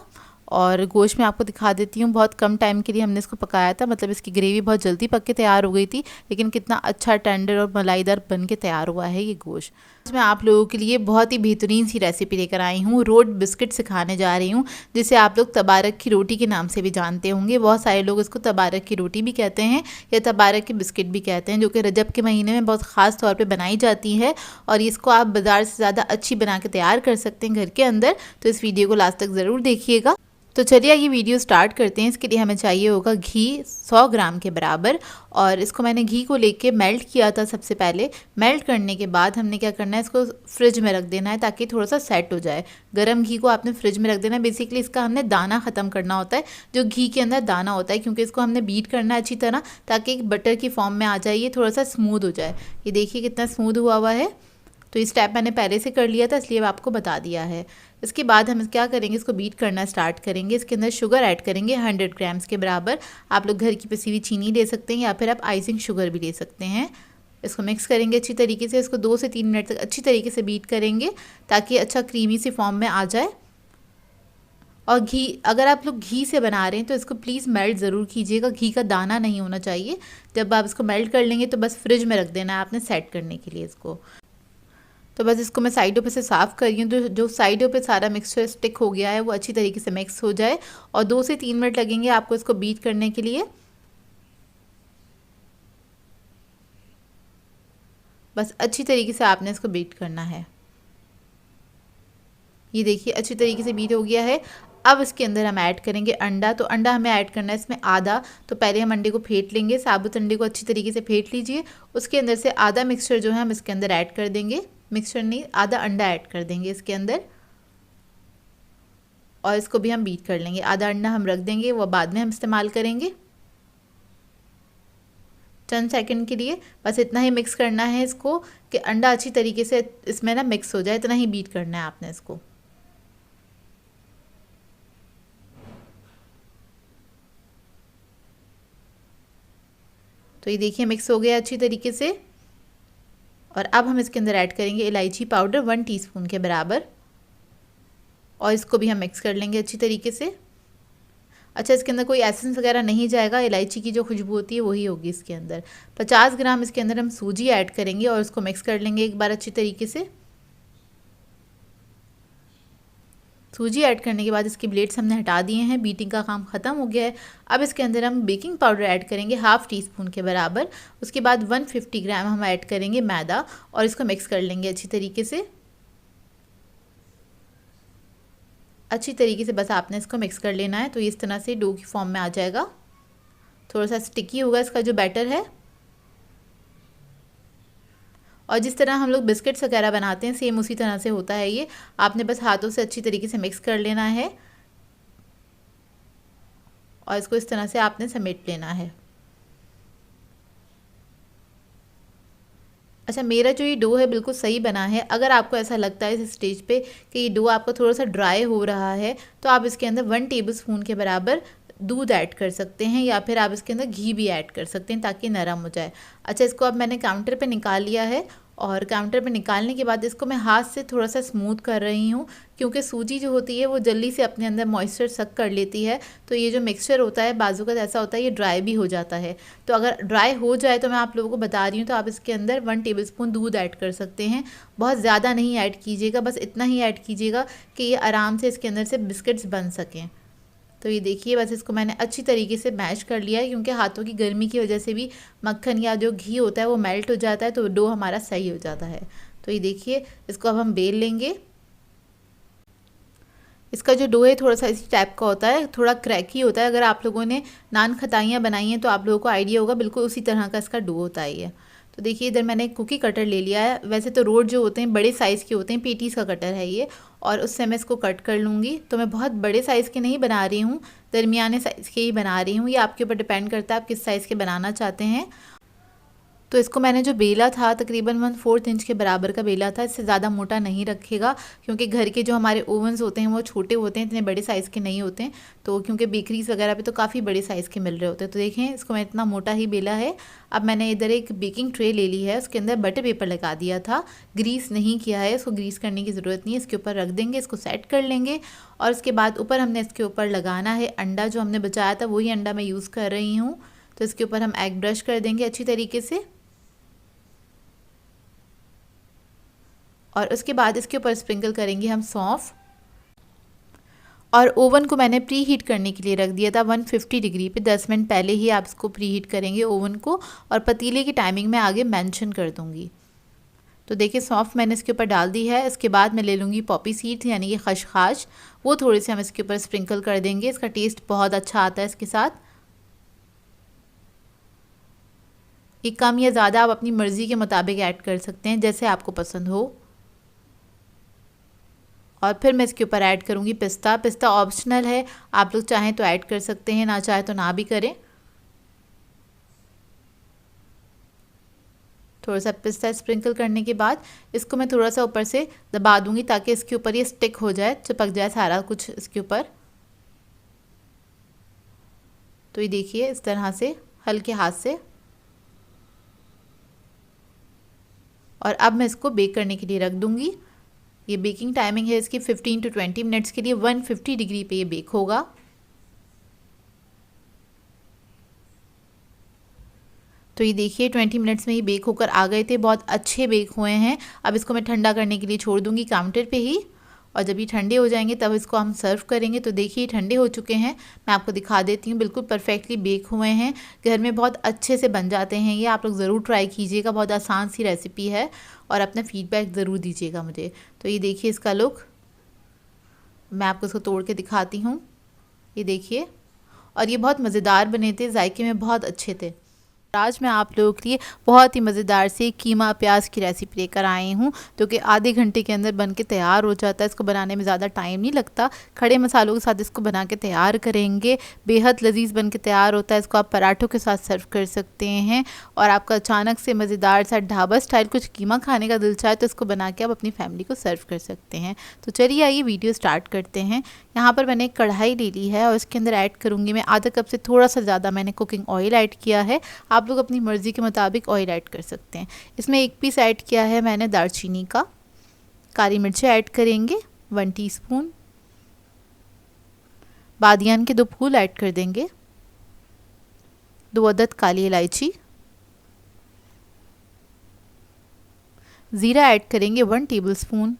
और गोश्त में आपको दिखा देती हूँ, बहुत कम टाइम के लिए हमने इसको पकाया था, मतलब इसकी ग्रेवी बहुत जल्दी पक के तैयार हो गई थी, लेकिन कितना अच्छा टेंडर और मलाईदार बन के तैयार हुआ है ये गोश्त। इसमें आप लोगों के लिए बहुत ही बेहतरीन सी रेसिपी लेकर आई हूँ। रोड बिस्किट सिखाने जा रही हूँ, जिसे आप लोग तबारक की रोटी के नाम से भी जानते होंगे। बहुत सारे लोग इसको तबारक की रोटी भी कहते हैं या तबारक के बिस्किट भी कहते हैं, जो कि रजब के महीने में बहुत ख़ास तौर पर बनाई जाती है। और इसको आप बाज़ार से ज़्यादा अच्छी बना के तैयार कर सकते हैं घर के अंदर। तो इस वीडियो को लास्ट तक ज़रूर देखिएगा। तो चलिए ये वीडियो स्टार्ट करते हैं। इसके लिए हमें चाहिए होगा घी 100 ग्राम के बराबर, और इसको मैंने घी को लेके मेल्ट किया था सबसे पहले। मेल्ट करने के बाद हमने क्या करना है, इसको फ्रिज में रख देना है ताकि थोड़ा सा सेट हो जाए। गरम घी को आपने फ्रिज में रख देना है। बेसिकली इसका हमने दाना ख़त्म करना होता है, जो घी के अंदर दाना होता है, क्योंकि इसको हमने बीट करना है अच्छी तरह ताकि एक बटर की फॉर्म में आ जाए, ये थोड़ा सा स्मूथ हो जाए। ये देखिए कितना स्मूथ हुआ है। तो इस स्टेप मैंने पहले से कर लिया था, इसलिए मैं आपको बता दिया है। इसके बाद हम क्या करेंगे, इसको बीट करना स्टार्ट करेंगे। इसके अंदर शुगर ऐड करेंगे 100 ग्राम्स के बराबर। आप लोग घर की पिसी हुई चीनी ले सकते हैं या फिर आप आइसिंग शुगर भी ले सकते हैं। इसको मिक्स करेंगे अच्छी तरीके से। इसको 2 से 3 मिनट तक अच्छी तरीके से बीट करेंगे ताकि अच्छा क्रीमी सी फॉर्म में आ जाए। और घी, अगर आप लोग घी से बना रहे हैं तो इसको प्लीज़ मेल्ट ज़रूर कीजिएगा, घी का दाना नहीं होना चाहिए। जब आप इसको मेल्ट कर लेंगे तो बस फ्रिज में रख देना है आपने सेट करने के लिए इसको। तो बस इसको मैं साइडों पे से साफ़ कर रही हूँ, तो जो साइडों पे सारा मिक्सचर स्टिक हो गया है वो अच्छी तरीके से मिक्स हो जाए। और 2 से 3 मिनट लगेंगे आपको इसको बीट करने के लिए। बस अच्छी तरीके से आपने इसको बीट करना है। ये देखिए अच्छी तरीके से बीट हो गया है। अब इसके अंदर हम ऐड करेंगे अंडा। तो अंडा हमें ऐड करना है इसमें आधा। तो पहले हम अंडे को फेंट लेंगे, साबुत अंडे को अच्छी तरीके से फेंट लीजिए। उसके अंदर से आधा मिक्सचर जो है हम इसके अंदर ऐड कर देंगे, मिक्सचर नहीं आधा अंडा ऐड कर देंगे इसके अंदर, और इसको भी हम बीट कर लेंगे। आधा अंडा हम रख देंगे, वो बाद में हम इस्तेमाल करेंगे चंद सेकंड के लिए। बस इतना ही मिक्स करना है इसको कि अंडा अच्छी तरीके से इसमें ना मिक्स हो जाए, इतना ही बीट करना है आपने इसको। तो ये देखिए मिक्स हो गया अच्छी तरीके से। और अब हम इसके अंदर ऐड करेंगे इलायची पाउडर 1 टीस्पून के बराबर, और इसको भी हम मिक्स कर लेंगे अच्छी तरीके से। अच्छा, इसके अंदर कोई एसेंस वगैरह नहीं जाएगा, इलायची की जो खुशबू होती है वही होगी इसके अंदर। 50 ग्राम इसके अंदर हम सूजी ऐड करेंगे और उसको मिक्स कर लेंगे एक बार अच्छी तरीके से। सूजी ऐड करने के बाद इसके ब्लेड्स हमने हटा दिए हैं, बीटिंग का काम ख़त्म हो गया है। अब इसके अंदर हम बेकिंग पाउडर ऐड करेंगे 1/2 टीस्पून के बराबर। उसके बाद 150 ग्राम हम ऐड करेंगे मैदा और इसको मिक्स कर लेंगे अच्छी तरीके से। अच्छी तरीके से बस आपने इसको मिक्स कर लेना है। तो इस तरह से डो की फॉर्म में आ जाएगा। थोड़ा सा स्टिकी होगा इसका जो बैटर है। और जिस तरह हम लोग बिस्किट्स वगैरह बनाते हैं सेम उसी तरह से होता है ये। आपने बस हाथों से अच्छी तरीके से मिक्स कर लेना है और इसको इस तरह से आपने समेट लेना है। अच्छा, मेरा जो ये डो है बिल्कुल सही बना है। अगर आपको ऐसा लगता है इस स्टेज पे कि ये डो आपका थोड़ा सा ड्राई हो रहा है, तो आप इसके अंदर 1 टेबलस्पून के बराबर दूध ऐड कर सकते हैं, या फिर आप इसके अंदर घी भी ऐड कर सकते हैं ताकि नरम हो जाए। अच्छा, इसको अब मैंने काउंटर पे निकाल लिया है, और काउंटर पे निकालने के बाद इसको मैं हाथ से थोड़ा सा स्मूथ कर रही हूँ, क्योंकि सूजी जो होती है वो जल्दी से अपने अंदर मॉइस्चर सक कर लेती है। तो ये जो मिक्सचर होता है बाजू का ऐसा होता है, ये ड्राई भी हो जाता है। तो अगर ड्राई हो जाए तो मैं आप लोगों को बता रही हूँ, तो आप इसके अंदर 1 टेबलस्पून दूध ऐड कर सकते हैं। बहुत ज़्यादा नहीं ऐड कीजिएगा, बस इतना ही ऐड कीजिएगा कि ये आराम से इसके अंदर से बिस्किट्स बन सकें। तो ये देखिए बस इसको मैंने अच्छी तरीके से मैश कर लिया है, क्योंकि हाथों की गर्मी की वजह से भी मक्खन या जो घी होता है वो मेल्ट हो जाता है, तो डो हमारा सही हो जाता है। तो ये देखिए इसको अब हम बेल लेंगे। इसका जो डो है थोड़ा सा इसी टाइप का होता है, थोड़ा क्रैकी होता है। अगर आप लोगों ने नान खताइयाँ बनाई हैं तो आप लोगों को आइडिया होगा, बिल्कुल उसी तरह का इसका डो होता है ये। तो देखिए इधर मैंने एक कुकी कटर ले लिया है। वैसे तो रोड जो होते हैं बड़े साइज़ के होते हैं, पेटीज़ का कटर है ये, और उससे मैं इसको कट कर लूँगी। तो मैं बहुत बड़े साइज़ के नहीं बना रही हूँ, दरमियाने साइज़ के ही बना रही हूँ। ये आपके ऊपर डिपेंड करता है आप किस साइज़ के बनाना चाहते हैं। तो इसको मैंने जो बेला था तकरीबन 1/4 इंच के बराबर का बेला था, इससे ज़्यादा मोटा नहीं रखेगा, क्योंकि घर के जो हमारे ओवन्स होते हैं वो छोटे होते हैं, इतने बड़े साइज़ के नहीं होते हैं। तो क्योंकि बेकरीज वगैरह पे तो काफ़ी बड़े साइज़ के मिल रहे होते हैं। तो देखें इसको मैं इतना मोटा ही बेला है। अब मैंने इधर एक बेकिंग ट्रे ले ली है, उसके अंदर बटर पेपर लगा दिया था, ग्रीस नहीं किया है, इसको ग्रीस करने की ज़रूरत नहीं है। इसके ऊपर रख देंगे, इसको सेट कर लेंगे, और उसके बाद ऊपर हमने इसके ऊपर लगाना है अंडा। जो हमने बचाया था वही अंडा मैं यूज़ कर रही हूँ। तो इसके ऊपर हम एग ब्रश कर देंगे अच्छी तरीके से, और उसके बाद इसके ऊपर स्प्रिंकल करेंगे हम सौंफ। और ओवन को मैंने प्री हीट करने के लिए रख दिया था 150 डिग्री पे। 10 मिनट पहले ही आप इसको प्री हीट करेंगे ओवन को, और पतीले की टाइमिंग मैं आगे मेंशन कर दूंगी। तो देखिए सौंफ मैंने इसके ऊपर डाल दी है। इसके बाद मैं ले लूँगी पॉपी सीड्स यानी कि खसखस, वो थोड़े से हम इसके ऊपर स्प्रिंकल कर देंगे। इसका टेस्ट बहुत अच्छा आता है इसके साथ। ये कम या ज़्यादा आप अपनी मर्ज़ी के मुताबिक ऐड कर सकते हैं, जैसे आपको पसंद हो। और फिर मैं इसके ऊपर ऐड करूँगी पिस्ता। पिस्ता ऑप्शनल है, आप लोग चाहें तो ऐड कर सकते हैं, ना चाहे तो ना भी करें। थोड़ा सा पिस्ता स्प्रिंकल करने के बाद इसको मैं थोड़ा सा ऊपर से दबा दूंगी, ताकि इसके ऊपर ये स्टिक हो जाए, चिपक जाए सारा कुछ इसके ऊपर। तो ये देखिए इस तरह से हल्के हाथ से। और अब मैं इसको बेक करने के लिए रख दूंगी। ये बेकिंग टाइमिंग है इसकी 15 to 20 मिनट्स के लिए। 150 डिग्री पे ये बेक होगा। तो तो ये देखिए 20 मिनट्स में ही बेक होकर आ गए थे, बहुत अच्छे बेक हुए हैं। अब इसको मैं ठंडा करने के लिए छोड़ दूँगी काउंटर पे ही, और जब ये ठंडे हो जाएंगे तब इसको हम सर्व करेंगे। तो देखिए ठंडे हो चुके हैं, मैं आपको दिखा देती हूँ, बिल्कुल परफेक्टली बेक हुए हैं, घर में बहुत अच्छे से बन जाते हैं ये। आप लोग ज़रूर ट्राई कीजिएगा, बहुत आसान सी रेसिपी है, और अपना फीडबैक ज़रूर दीजिएगा मुझे। तो ये देखिए इसका लुक, मैं आपको इसको तोड़ के दिखाती हूँ, ये देखिए। और ये बहुत मज़ेदार बने थे, जायके में बहुत अच्छे थे। आज मैं आप लोगों के लिए बहुत ही मज़ेदार सी कीमा प्याज की रेसिपी लेकर आई हूँ, जो कि आधे घंटे के अंदर बन के तैयार हो जाता है। इसको बनाने में ज़्यादा टाइम नहीं लगता, खड़े मसालों के साथ इसको बना के तैयार करेंगे, बेहद लजीज बन के तैयार होता है। इसको आप पराठों के साथ सर्व कर सकते हैं, और आपका अचानक से मज़ेदार सा ढाबा स्टाइल कुछ कीमा खाने का दिल चाहे तो इसको बना के आप अपनी फैमिली को सर्व कर सकते हैं। तो चलिए आइए वीडियो स्टार्ट करते हैं। यहाँ पर मैंने एक कढ़ाई ले ली है, और इसके अंदर ऐड करूँगी मैं आधा कप से थोड़ा सा ज़्यादा मैंने कुकिंग ऑयल ऐड किया है। आप लोग अपनी मर्ज़ी के मुताबिक ऑयल ऐड कर सकते हैं। इसमें एक पीस ऐड किया है मैंने दालचीनी का। काली मिर्चें ऐड करेंगे 1 टीस्पून। बादियान के 2 फूल ऐड कर देंगे, 2 अदद काली इलायची, ज़ीरा ऐड करेंगे 1 टेबलस्पून।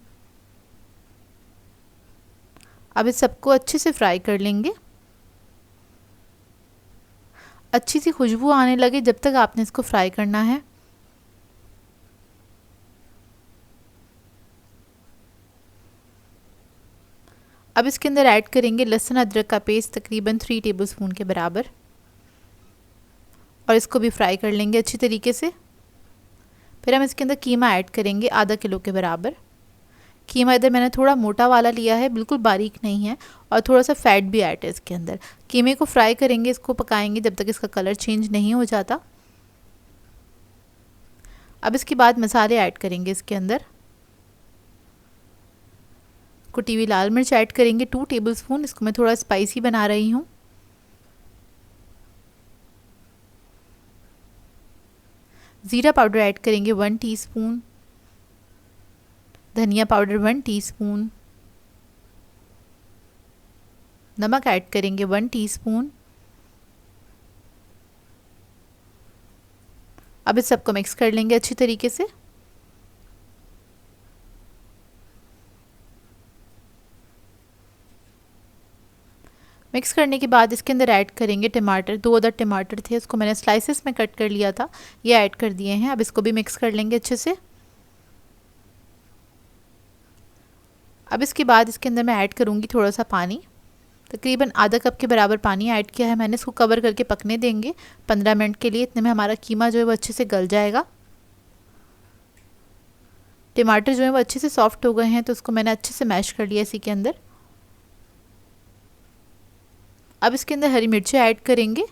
अब इस सबको अच्छे से फ्राई कर लेंगे, अच्छी सी खुशबू आने लगे जब तक आपने इसको फ्राई करना है। अब इसके अंदर ऐड करेंगे लहसुन अदरक का पेस्ट तकरीबन 3 टेबलस्पून के बराबर, और इसको भी फ्राई कर लेंगे अच्छी तरीके से। फिर हम इसके अंदर कीमा ऐड करेंगे आधा किलो के बराबर। कीमा इधर मैंने थोड़ा मोटा वाला लिया है, बिल्कुल बारीक नहीं है, और थोड़ा सा फैट भी ऐड है इसके अंदर। कीमे को फ्राई करेंगे, इसको पकाएंगे जब तक इसका कलर चेंज नहीं हो जाता। अब इसके बाद मसाले ऐड करेंगे इसके अंदर। कुटी हुई लाल मिर्च ऐड करेंगे 2 टेबलस्पून, इसको मैं थोड़ा स्पाइसी बना रही हूँ। ज़ीरा पाउडर ऐड करेंगे 1 टीस्पून। धनिया पाउडर 1 टीस्पून। नमक ऐड करेंगे 1 टीस्पून। अब इस सबको मिक्स कर लेंगे अच्छी तरीके से। मिक्स करने के बाद इसके अंदर ऐड करेंगे टमाटर। 2 अदद टमाटर थे, उसको मैंने स्लाइसेस में कट कर लिया था, ये ऐड कर दिए हैं। अब इसको भी मिक्स कर लेंगे अच्छे से। अब इसके बाद इसके अंदर मैं ऐड करूँगी थोड़ा सा पानी, तकरीबन आधा कप के बराबर पानी ऐड किया है मैंने। इसको कवर करके पकने देंगे 15 मिनट के लिए। इतने में हमारा कीमा जो है वो अच्छे से गल जाएगा। टमाटर जो है वो अच्छे से सॉफ्ट हो गए हैं, तो उसको मैंने अच्छे से मैश कर लिया इसी के अंदर। अब इसके अंदर हरी मिर्चें ऐड करेंगे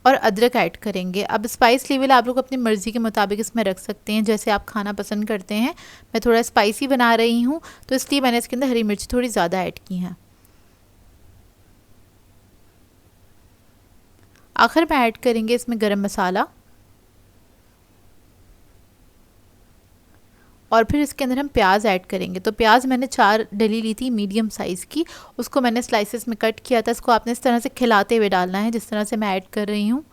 और अदरक ऐड करेंगे। अब स्पाइस लेवल आप लोग अपनी मर्ज़ी के मुताबिक इसमें रख सकते हैं, जैसे आप खाना पसंद करते हैं। मैं थोड़ा स्पाइसी बना रही हूँ, तो इसलिए मैंने इसके अंदर हरी मिर्च थोड़ी ज़्यादा ऐड की हैं। आखिर में ऐड करेंगे इसमें गरम मसाला, और फिर इसके अंदर हम प्याज ऐड करेंगे। तो प्याज मैंने 4 डली ली थी मीडियम साइज़ की, उसको मैंने स्लाइसेस में कट किया था। इसको आपने इस तरह से खिलाते हुए डालना है, जिस तरह से मैं ऐड कर रही हूँ।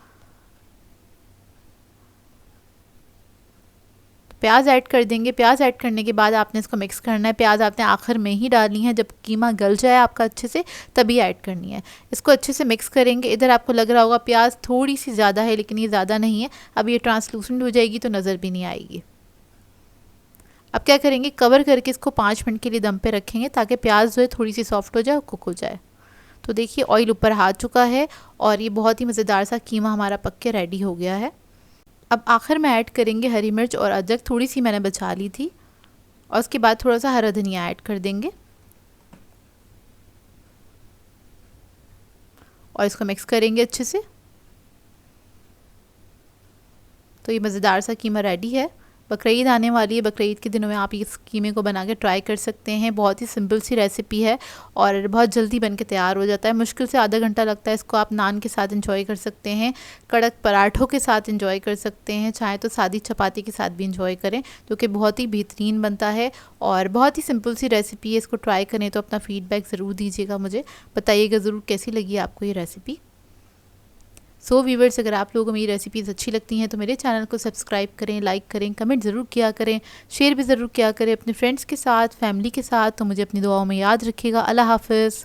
प्याज ऐड कर देंगे। प्याज ऐड करने के बाद आपने इसको मिक्स करना है। प्याज आपने आखिर में ही डालनी है, जब कीमा गल जाए आपका अच्छे से, तभी ऐड करनी है। इसको अच्छे से मिक्स करेंगे। इधर आपको लग रहा होगा प्याज थोड़ी सी ज़्यादा है, लेकिन ये ज़्यादा नहीं है। अब ये ट्रांसलूसेंट हो जाएगी तो नज़र भी नहीं आएगी। अब क्या करेंगे, कवर करके इसको 5 मिनट के लिए दम पे रखेंगे, ताकि प्याज जो है थोड़ी सी सॉफ्ट हो जाए और कुक हो जाए। तो देखिए ऑयल ऊपर आ चुका है, और ये बहुत ही मज़ेदार सा कीमा हमारा पक के रेडी हो गया है। अब आखिर में ऐड करेंगे हरी मिर्च और अदरक, थोड़ी सी मैंने बचा ली थी, और उसके बाद थोड़ा सा हरा धनिया ऐड कर देंगे, और इसको मिक्स करेंगे अच्छे से। तो ये मज़ेदार सा कीमा रेडी है। बकरीद आने वाली है, बकरीद के दिनों में आप इस कीमे को बना के ट्राई कर सकते हैं। बहुत ही सिंपल सी रेसिपी है, और बहुत जल्दी बन के तैयार हो जाता है। मुश्किल से आधा घंटा लगता है। इसको आप नान के साथ इंजॉय कर सकते हैं, कड़क पराठों के साथ इंजॉय कर सकते हैं, चाहे तो सादी चपाती के साथ भी इंजॉय करें, जो कि बहुत ही बेहतरीन बनता है। और बहुत ही सिंपल सी रेसिपी है, इसको ट्राई करें तो अपना फ़ीडबैक ज़रूर दीजिएगा मुझे, बताइएगा ज़रूर कैसी लगी आपको ये रेसिपी। सो व्यूअर्स, अगर आप लोगों को मेरी रेसिपीज़ अच्छी लगती हैं तो मेरे चैनल को सब्सक्राइब करें, लाइक करें, कमेंट ज़रूर किया करें, शेयर भी ज़रूर किया करें अपने फ्रेंड्स के साथ, फैमिली के साथ। तो मुझे अपनी दुआओं में याद रखिएगा। अल्लाह हाफ़िज़।